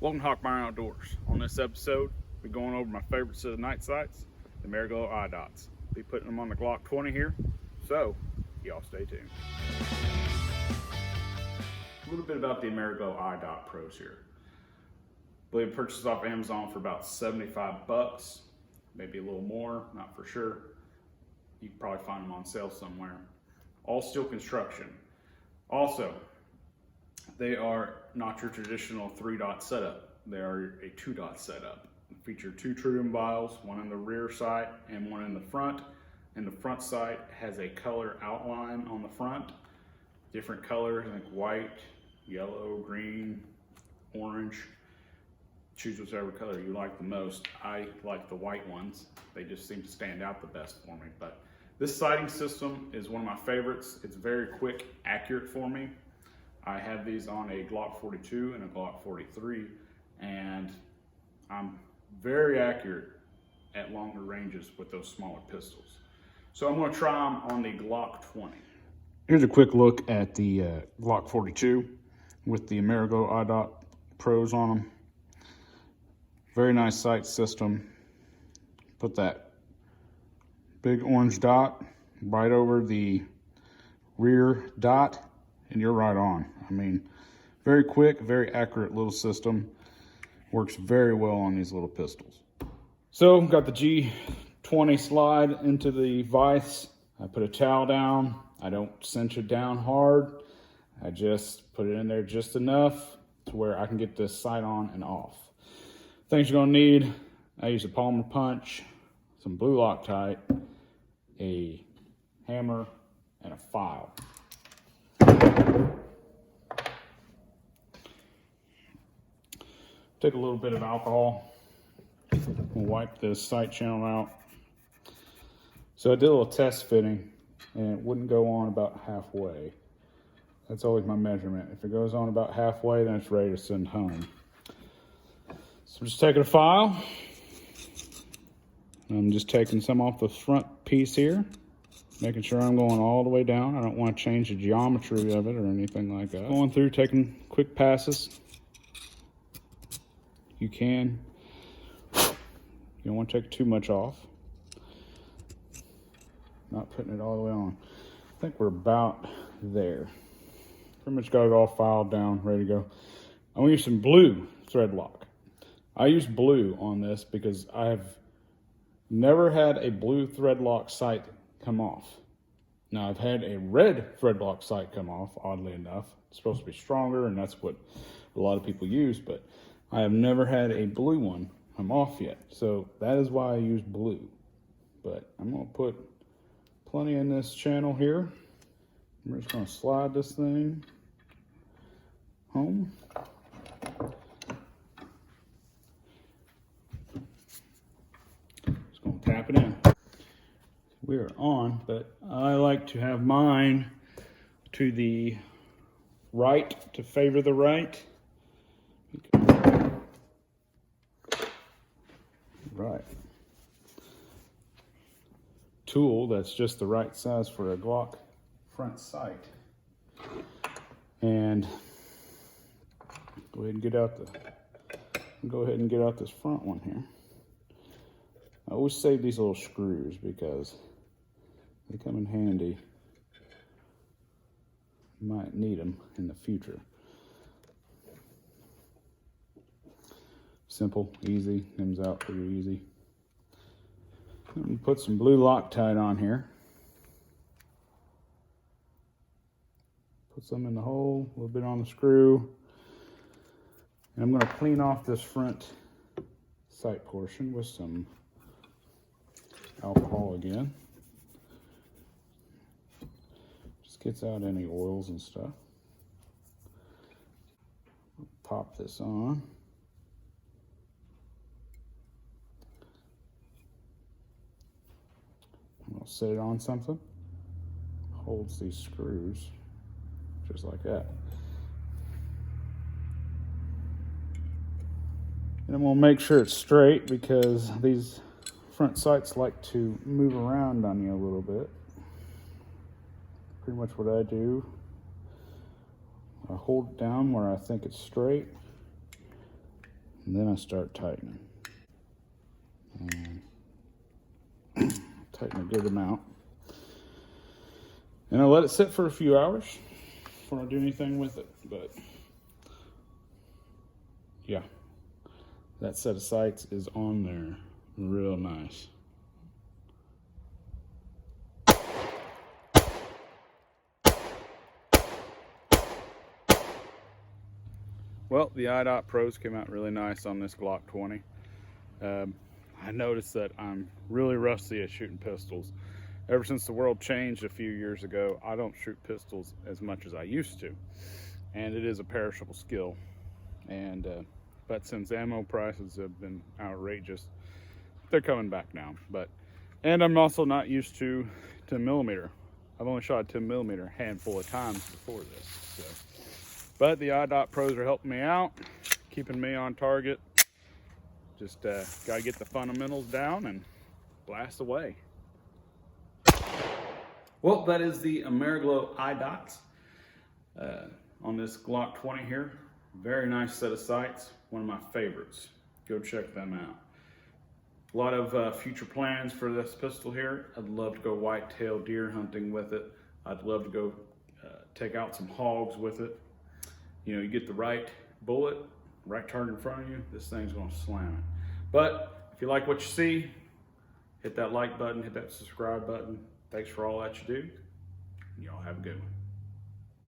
Welcome to Hawkmire Outdoors. On this episode, we're going over my favorites of the night sights, the Ameriglo eye dots. Be putting them on the Glock 20 here, so y'all stay tuned. A little bit about the Ameriglo eye dot pros here. I believe it purchased off Amazon for about 75 bucks, maybe a little more, not for sure. You can probably find them on sale somewhere. All steel construction. Also, they are not your traditional 3-dot setup. They are a 2-dot setup. They feature 2 tritium vials, one in the rear sight and one in the front. And the front sight has a color outline on the front. Different colors, I think white, yellow, green, orange. Choose whichever color you like the most. I like the white ones. They just seem to stand out the best for me. But this sighting system is one of my favorites. It's very quick, accurate for me. I have these on a Glock 42 and a Glock 43, and I'm very accurate at longer ranges with those smaller pistols. So I'm going to try them on the Glock 20. Here's a quick look at the Glock 42 with the Ameriglo eye dot pros on them. Very nice sight system. Put that big orange dot right over the rear dot, and you're right on. I mean, very quick, very accurate little system. Works very well on these little pistols. So, got the G20 slide into the vise. I put a towel down. I don't cinch it down hard. I just put it in there just enough to where I can get this sight on and off. Things you're gonna need: I use a Palmer punch, some blue Loctite, a hammer, and a file. Take a little bit of alcohol. We'll wipe this sight channel out. So I did a little test fitting, and it wouldn't go on about halfway. That's always my measurement. If it goes on about halfway, then it's ready to send home. So I'm just taking a file. I'm just taking some off the front piece here, making sure I'm going all the way down. I don't want to change the geometry of it or anything like that. Going through, taking quick passes. You can. You don't want to take too much off. Not putting it all the way on. I think we're about there. Pretty much got it all filed down, ready to go. I'm gonna use some blue thread lock. I use blue on this because I've never had a blue thread lock sight come off. Now, I've had a red thread lock sight come off, oddly enough. It's supposed to be stronger, and that's what a lot of people use, but I have never had a blue one come off yet. So that is why I use blue. But I'm gonna put plenty in this channel here. I'm just gonna slide this thing home. Just gonna tap it in. We are on, but I like to have mine to the right to favor the right. Right. Tool that's just the right size for a Glock front sight. And go ahead and get out this front one here. I always save these little screws because they come in handy. You might need them in the future. Simple, easy, comes out pretty easy. Let me put some blue Loctite on here. Put some in the hole, a little bit on the screw. And I'm going to clean off this front sight portion with some alcohol again. Just gets out any oils and stuff. Pop this on. I'll set it on something. Holds these screws just like that. And I'm gonna make sure it's straight because these front sights like to move around on you a little bit. Pretty much what I do. I hold it down where I think it's straight. And then I start tightening. And tighten a good amount. And I let it sit for a few hours before I do anything with it. But yeah, that set of sights is on there real nice. Well, the IDOT Pros came out really nice on this Glock 20. I noticed that I'm really rusty at shooting pistols. Ever since the world changed a few years ago, I don't shoot pistols as much as I used to. And it is a perishable skill. But since ammo prices have been outrageous, they're coming back now. And I'm also not used to 10 millimeter. I've only shot a 10 millimeter a handful of times before this. So. But the IDOT Pros are helping me out, keeping me on target. Just gotta get the fundamentals down and blast away. Well, that is the Ameriglo IDOTs on this Glock 20 here. Very nice set of sights, one of my favorites. Go check them out. A lot of future plans for this pistol here. I'd love to go whitetail deer hunting with it. I'd love to go take out some hogs with it. You know, you get the right bullet, right target in front of you, this thing's gonna slam it. But if you like what you see, hit that like button, hit that subscribe button. Thanks for all that you do. Y'all have a good one.